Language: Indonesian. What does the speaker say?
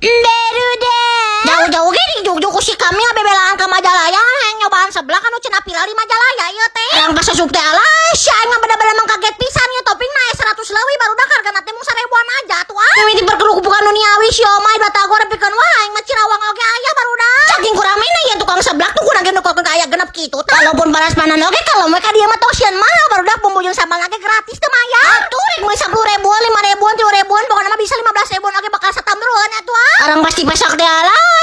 Derude. Jauh-jauh gini juk-juk si kami ngabebelaan ke Majalaya yang nyobaan sebelah kan cenah pila di Majalaya ieu teh. Yang pas sesuk teh alah sia aing bener-bener mangkaget pisan ieu toping naik 100 leuwih baru dah hargana teh mung 1000-an aja tuh ah. Mimiti perkeluh bukan duniawi si omay batagor pikeun wah aing mah Cirawang oge aya baru dah. Saking kuramina ieu tukang seblak tuh kurang nukokeun aya genep kitu tah. Walaupun baras panan oge kalau mereka dia mah tosian mahal baru dah bumbu jeung sambal ge gratis teh mah ya. Atuh rek mah 10.000-an, 5.000-an, 3.000-an pokona mah bisa 15.000-an oge bakal satamrueun atuh ah. Orang pasti besok teh alah